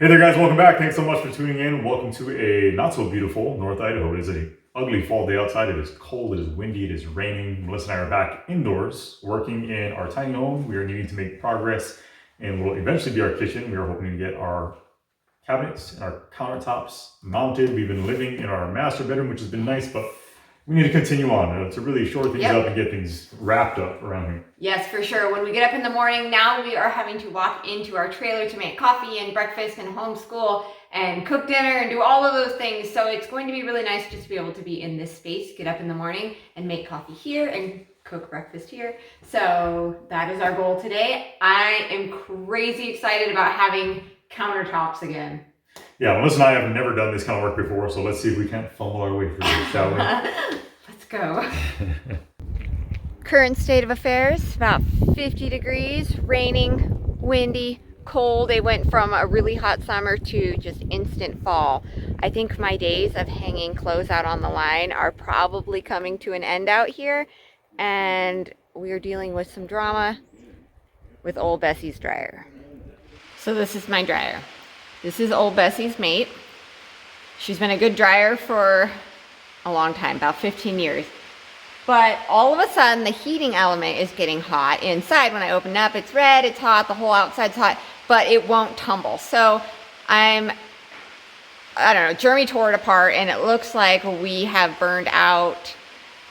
Hey there guys, welcome back. Thanks so much for tuning in. Welcome to a not so beautiful North Idaho. It is an ugly fall day outside. It is cold, it is windy, it is raining. Melissa and I are back indoors working in our tiny home. We are needing to make progress and will eventually be our kitchen. We are hoping to get our cabinets and our countertops mounted. We've been living in our master bedroom, which has been nice, but we need to continue on to really shore things up and get things wrapped up around here. Yes, for sure. When we get up in the morning, now we are having to walk into our trailer to make coffee and breakfast and homeschool and cook dinner and do all of those things. So it's going to be really nice just to be able to be in this space, get up in the morning and make coffee here and cook breakfast here. So that is our goal today. I am crazy excited about having countertops again. Yeah, Melissa and I have never done this kind of work before, so let's see if we can't fumble our way through this, shall we? Let's go. Current state of affairs, about 50 degrees, raining, windy, cold. It went from a really hot summer to just instant fall. I think my days of hanging clothes out on the line are probably coming to an end out here, and we're dealing with some drama with old Bessie's dryer. So this is my dryer. This is old Bessie's mate. She's been a good dryer for a long time, about 15 years. But all of a sudden, the heating element is getting hot. Inside, when I open it up, it's red, it's hot, the whole outside's hot, but it won't tumble. So I don't know, Jeremy tore it apart, and it looks like we have burned out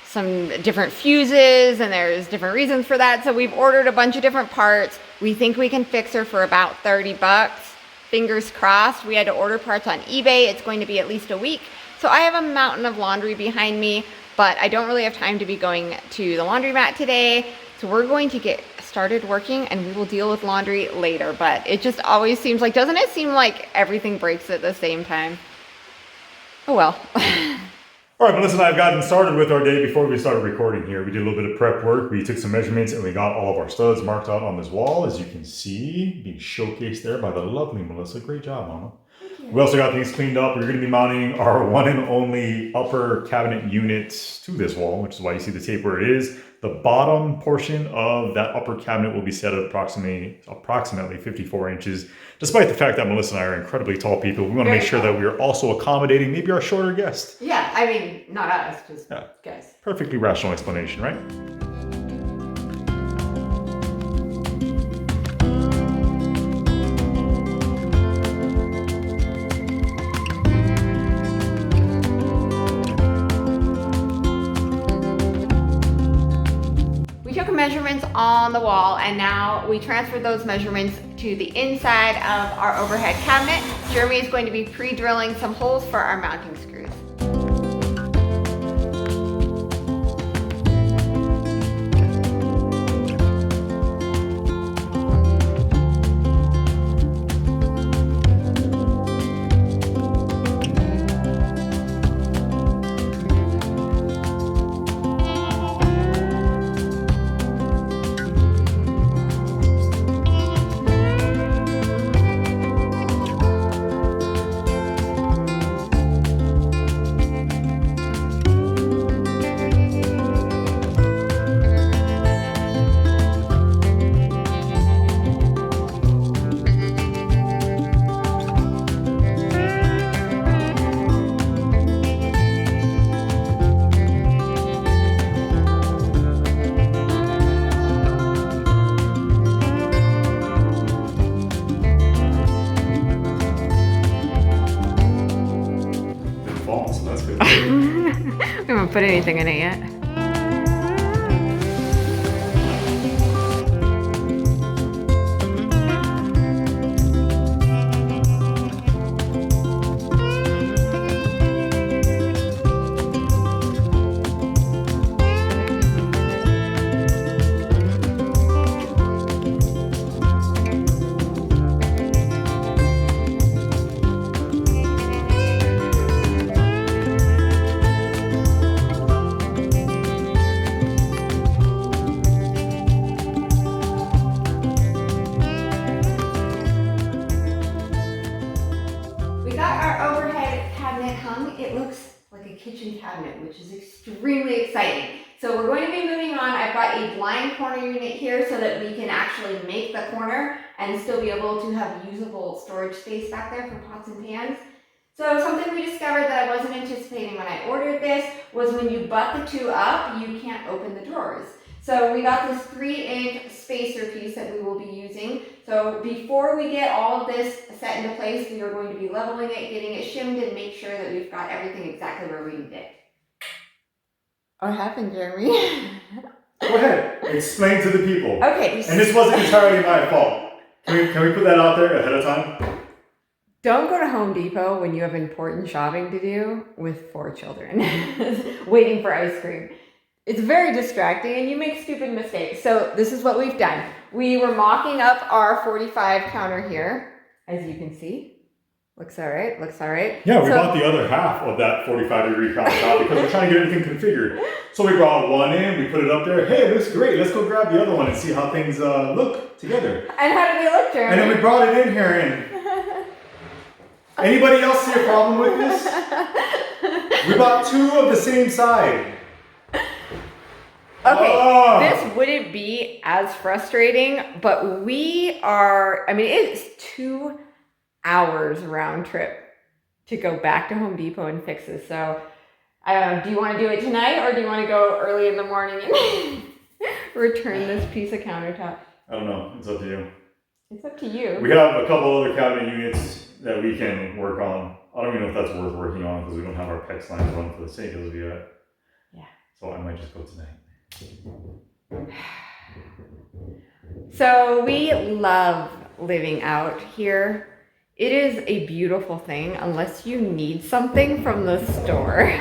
some different fuses, and there's different reasons for that. So we've ordered a bunch of different parts. We think we can fix her for about 30 bucks. Fingers crossed. We had to order parts on eBay. It's going to be at least a week. So I have a mountain of laundry behind me, but I don't really have time to be going to the laundromat today. So we're going to get started working, and we will deal with laundry later. But it just always seems like, doesn't it seem like everything breaks at the same time? Oh well. All right, Melissa and I have gotten started with our day before we started recording here. We did a little bit of prep work. We took some measurements and we got all of our studs marked out on this wall, as you can see, being showcased there by the lovely Melissa. Great job, Mama. We also got things cleaned up. We're going to be mounting our one and only upper cabinet unit to this wall, which is why you see the tape where it is. The bottom portion of that upper cabinet will be set at approximately 54 inches. Despite the fact that Melissa and I are incredibly tall people, we want to make sure that we are also accommodating maybe our shorter guests. Yeah, I mean, not us, just guys. Perfectly rational explanation, right? Measurements on the wall, and now we transferred those measurements to the inside of our overhead cabinet. Jeremy is going to be pre-drilling some holes for our mounting screws. We haven't put anything in it yet. kitchen cabinet, which is extremely exciting. So we're going to be moving on. I've got a blind corner unit here so that we can actually make the corner and still be able to have usable storage space back there for pots and pans. So something we discovered that I wasn't anticipating when I ordered this was when you butt the two up, you can't open the drawers. So we got this 3-inch spacer piece that we will be using. So before we get all of this set into place, we are going to be leveling it, getting it shimmed, and make sure that we've got everything exactly where we need it. What happened, Jeremy? Go ahead, explain to the people. Okay. And this wasn't entirely my fault. Can we put that out there ahead of time? Don't go to Home Depot when you have important shopping to do with 4 children waiting for ice cream. It's very distracting and you make stupid mistakes. So this is what we've done. We were mocking up our 45 counter here, as you can see. Looks all right, looks all right. Yeah, we bought the other half of that 45-degree countertop because we're trying to get everything configured. So we brought one in, we put it up there. Hey, it looks great. Let's go grab the other one and see how things look together. And how do they look, Jeremy? And then we brought it in here and... Anybody else see a problem with this? We bought 2 of the same side. Okay, this wouldn't be as frustrating, but we are, I mean, it's 2 hours round trip to go back to Home Depot and fix this. So, I don't know, do you want to do it tonight or do you want to go early in the morning and return this piece of countertop? I don't know, it's up to you. It's up to you. We have a couple other cabinet units that we can work on. I don't even know if that's worth working on because we don't have our PEX lines run for the sink as of yet. Yeah. So I might just go tonight. So we love living out here. It is a beautiful thing unless you need something from the store.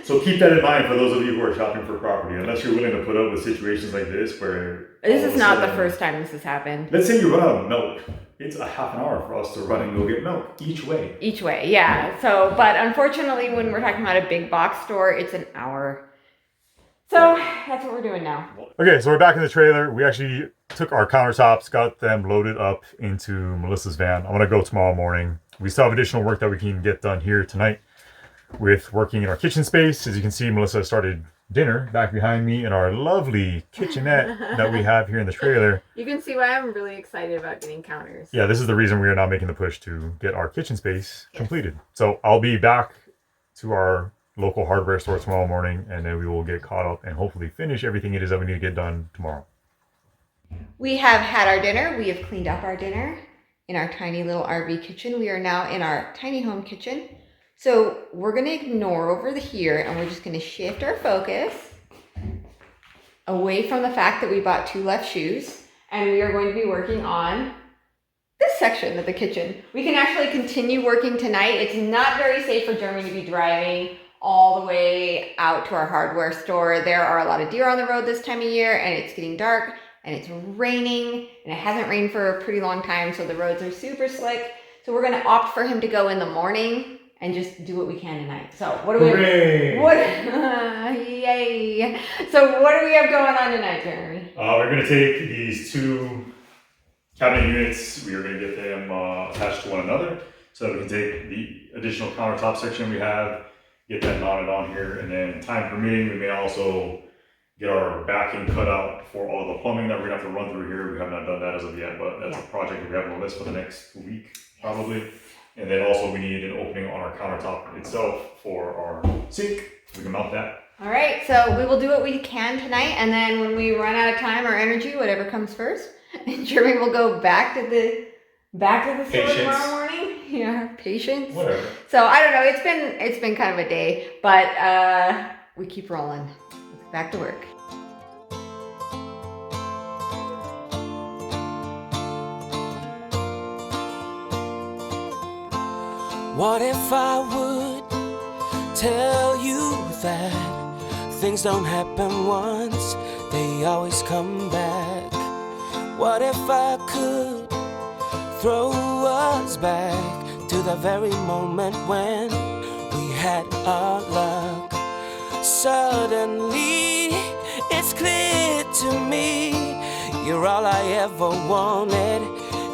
So keep that in mind for those of you who are shopping for property. Unless you're willing to put up with situations like this where... This is not the first time this has happened. Let's say you run out of milk. It's a half an hour for us to run and go get milk each way. Each way, yeah. So, but unfortunately, when we're talking about a big box store, it's an hour. So that's what we're doing now. Okay, so we're back in the trailer. We actually took our countertops, got them loaded up into Melissa's van. I'm gonna go tomorrow morning. We still have additional work that we can get done here tonight with working in our kitchen space. As you can see, Melissa started dinner back behind me in our lovely kitchenette that we have here in the trailer. You can see why I'm really excited about getting counters. Yeah, this is the reason we are now making the push to get our kitchen space completed. So I'll be back to our local hardware store tomorrow morning, and then we will get caught up and hopefully finish everything it is that we need to get done tomorrow. We have had our dinner. We have cleaned up our dinner in our tiny little RV kitchen. We are now in our tiny home kitchen. So we're going to ignore over here and we're just going to shift our focus away from the fact that we bought 2 left shoes, and we are going to be working on this section of the kitchen. We can actually continue working tonight. It's not very safe for Jeremy to be driving all the way out to our hardware store. There are a lot of deer on the road this time of year, and it's getting dark and it's raining, and it hasn't rained for a pretty long time, so the roads are super slick. So we're going to opt for him to go in the morning and just do what we can tonight. So what do Hooray! Yay! So what do we have going on tonight, Jeremy? We're going to take these 2 cabinet units. We are going to get them attached to one another so that we can take the additional countertop section we have, get them mounted on here, and then time permitting, we may also get our backing cut out for all the plumbing that we're going to have to run through here. We have not done that as of yet, but that's a project that we have on the list for the next week, probably. And then also we need an opening on our countertop itself for our sink. We can mount that. All right, so we will do what we can tonight, and then when we run out of time or energy, whatever comes first, Jeremy will go back to the store tomorrow morning. Yeah, patience. Whatever. So I don't know. It's been kind of a day, but we keep rolling. Back to work. What if I would tell you that things don't happen once, they always come back? What if I could throw us back to the very moment when we had our luck? Suddenly, it's clear to me, you're all I ever wanted,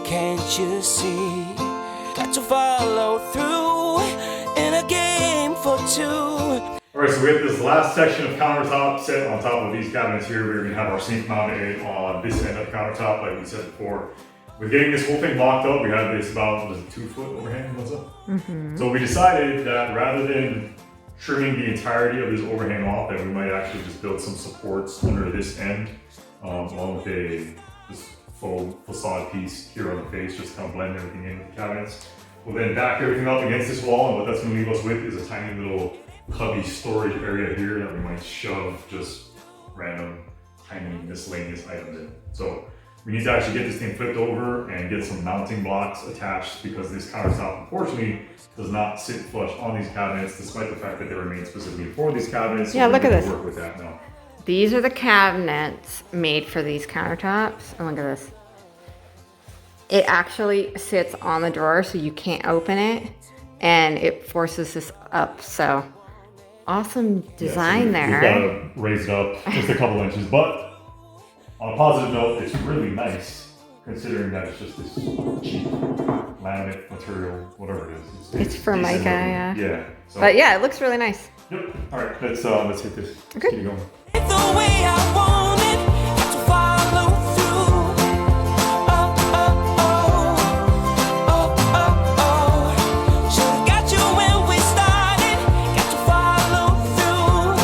can't you see? Got to follow through in a game for 2. All right, so we have this last section of countertop set on top of these cabinets here. We're going to have our sink mounted on this end of the countertop, like we said before. with getting this whole thing locked up, we had this about, was it 2 foot overhang? What's up? Mm-hmm. So we decided that rather than trimming the entirety of this overhang off, that we might actually just build some supports under this end, along with this faux facade piece here on the face, just kind of blend everything in with the cabinets. We'll then back everything up against this wall, and what that's going to leave us with is a tiny little cubby storage area here that we might shove just random tiny miscellaneous items in. So we need to actually get this thing flipped over and get some mounting blocks attached, because this countertop unfortunately does not sit flush on these cabinets, despite the fact that they were made specifically for these cabinets. So yeah, look at this. Work with that now. These are the cabinets made for these countertops. Oh, look at this. It actually sits on the drawer, so you can't open it, and it forces this up. So awesome design there. We've got to raise it up just a couple inches, but on a positive note, it's really nice considering that it's just this cheap laminate material, whatever it is. It's for mica, yeah. Yeah. So. But yeah, it looks really nice. Yep. All right, let's hit this. Okay. Let's keep it going. The way I want it, got to follow through. Oh, oh, oh, oh, oh, oh. Should've got you when we started, got to follow through.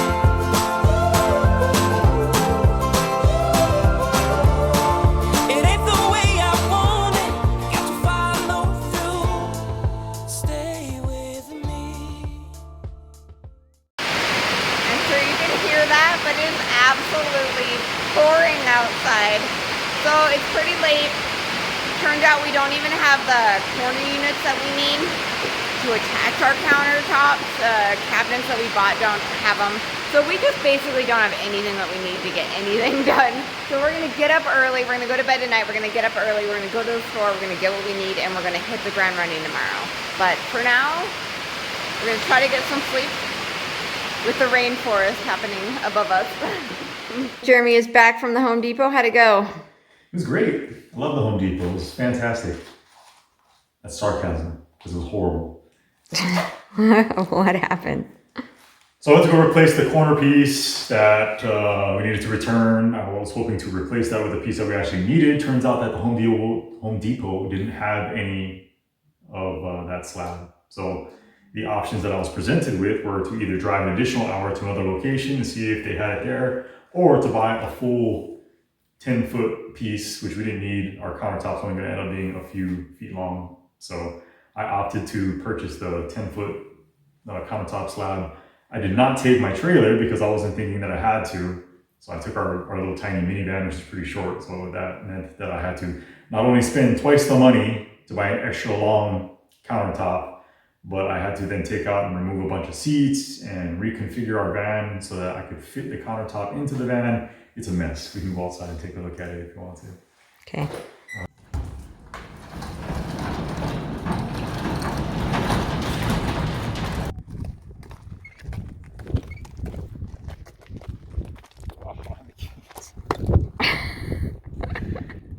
It ain't the way I want it, got to follow through. Stay with me. I'm sure you can hear that, but it is absolutely pouring outside. So it's pretty late. Turned out we don't even have the corner units that we need to attach our countertops. Cabinets that we bought don't have them. So we just basically don't have anything that we need to get anything done. So we're gonna get up early. We're gonna go to bed tonight. We're gonna get up early. We're gonna go to the store. We're gonna get what we need, and we're gonna hit the ground running tomorrow. But for now, we're gonna try to get some sleep with the rainforest happening above us. Jeremy is back from the Home Depot. How'd it go? It was great. I love the Home Depot. It was fantastic. That's sarcasm, because it was horrible. What happened? So I went to go replace the corner piece that we needed to return. I was hoping to replace that with a piece that we actually needed. Turns out that the Home Depot didn't have any of that slab. So the options that I was presented with were to either drive an additional hour to another location to see if they had it there, or to buy a full 10-foot piece, which we didn't need. Our countertop's only going to end up being a few feet long. So I opted to purchase the 10-foot countertop slab. I did not take my trailer because I wasn't thinking that I had to. So I took our little tiny minivan, which is pretty short. So that meant that I had to not only spend twice the money to buy an extra long countertop, but I had to then take out and remove a bunch of seats and reconfigure our van so that I could fit the countertop into the van. It's a mess. We can go outside and take a look at it if you want to. Okay.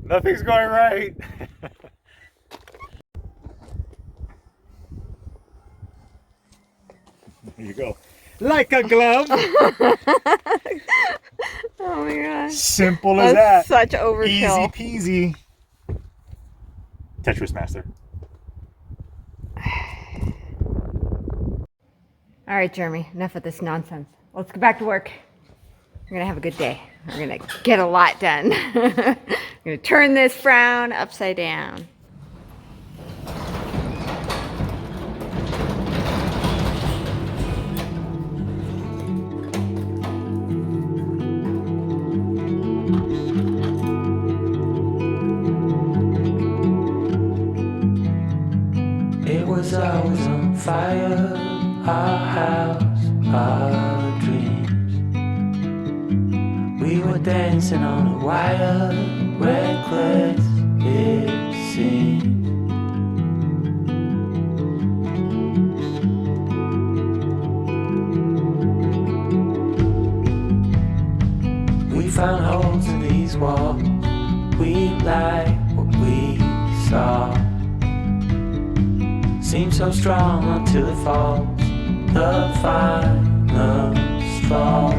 Nothing's going right. There you go. Like a glove. Oh my gosh. Simple as that. Such overkill. Easy peasy. Tetris master. All right, Jeremy, enough of this nonsense. Let's go back to work. We're gonna have a good day. We're gonna get a lot done. We're gonna turn this frown upside down. It was always on fire, our house, our dreams. We were dancing on a wire, reckless it seemed. We found holes in these walls, we like what we saw. Seems so strong until it falls, the final straw.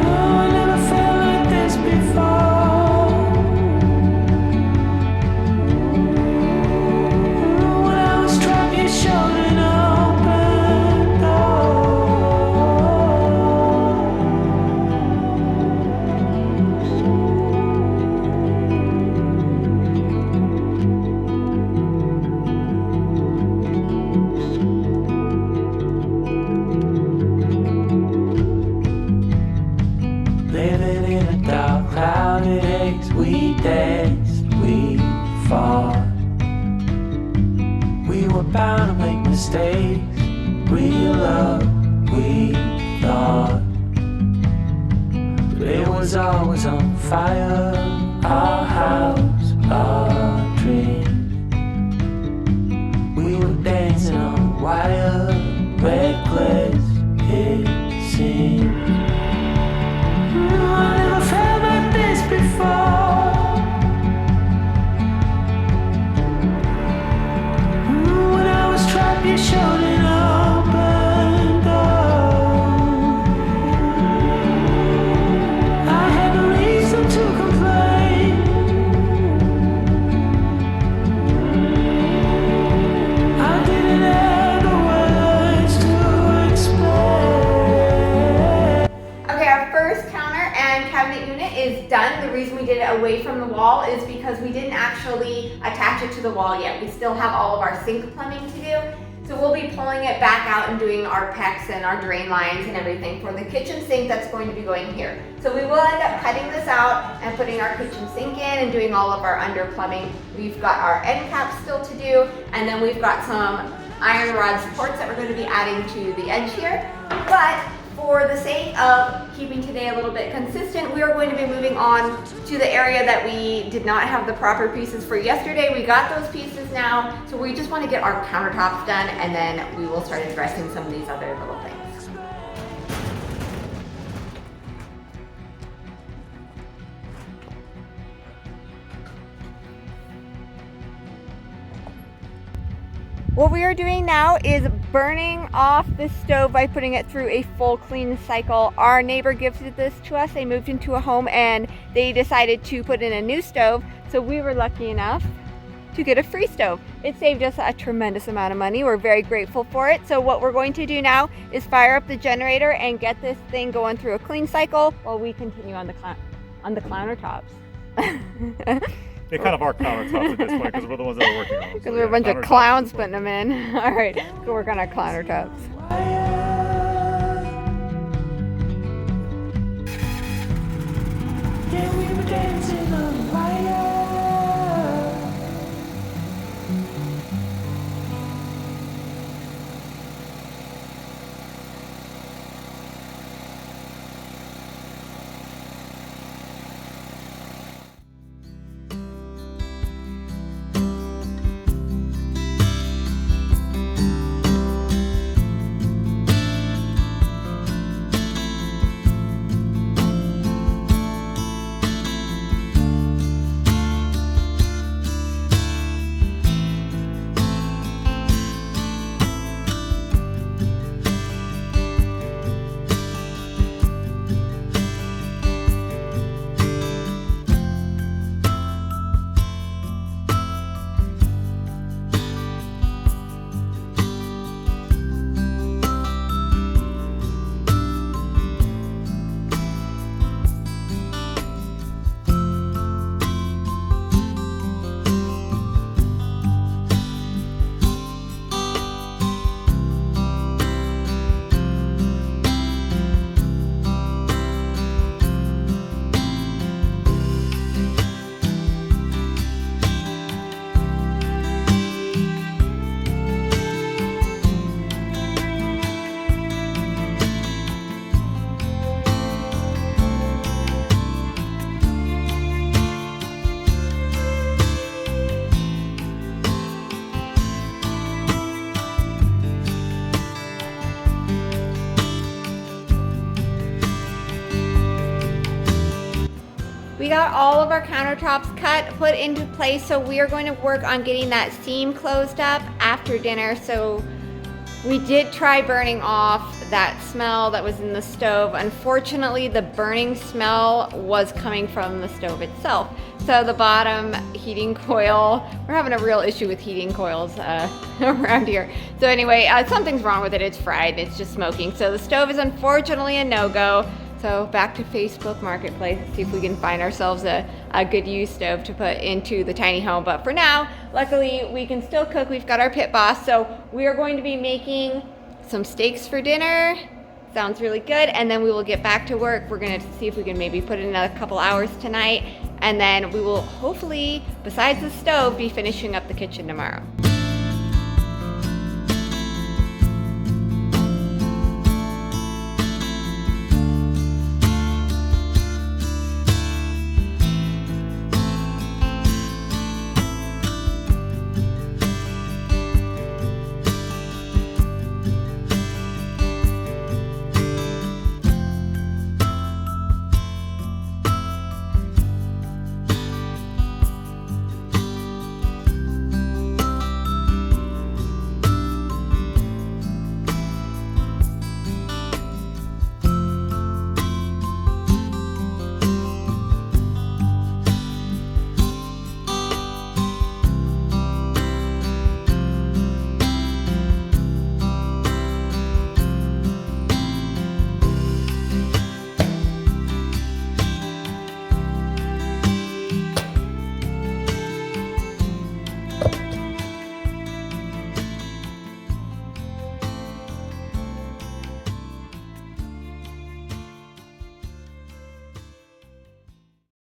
Oh, I never felt like this before. mistakes, real love we thought. But it was always on fire, our house, our dream. We were dancing on wire, reckless it seemed. I never felt like this before. When I was trapped, you showed an open door. I had no reason to complain. I didn't have the words to explain. Okay, our first counter and cabinet unit is done. The reason we did it away from the wall is because we didn't actually attach it to the wall yet. We still have all of our sink plumbing to do. So we'll be pulling it back out and doing our PEX and our drain lines and everything for the kitchen sink that's going to be going here. So we will end up cutting this out and putting our kitchen sink in and doing all of our under plumbing. We've got our end caps still to do, and then we've got some iron rod supports that we're going to be adding to the edge here. But for the sake of keeping today a little bit consistent, we are going to be moving on to the area that we did not have the proper pieces for yesterday. We got those pieces now, so we just want to get our countertops done, and then we will start addressing some of these other little things. What we are doing now is burning off the stove by putting it through a full clean cycle. Our neighbor gifted this to us. They moved into a home and they decided to put in a new stove. So we were lucky enough to get a free stove. It saved us a tremendous amount of money. We're very grateful for it. So what we're going to do now is fire up the generator and get this thing going through a clean cycle while we continue on the countertops. They kind of are countertops at this point because we're the ones that are working on them. Because we're a bunch of clowns putting them in. All right, let's go work on our countertops. Yeah, we were dancing on wire. We got all of our countertops cut, put into place, so we are going to work on getting that seam closed up after dinner. So we did try burning off that smell that was in the stove. Unfortunately, the burning smell was coming from the stove itself. So the bottom heating coil, we're having a real issue with heating coils around here. So anyway, something's wrong with it. It's fried, it's just smoking. So the stove is unfortunately a no-go. So back to Facebook Marketplace, see if we can find ourselves a good used stove to put into the tiny home. But for now, luckily we can still cook. We've got our pit boss. So we are going to be making some steaks for dinner. Sounds really good. And then we will get back to work. We're gonna see if we can maybe put in another couple hours tonight. And then we will hopefully, besides the stove, be finishing up the kitchen tomorrow.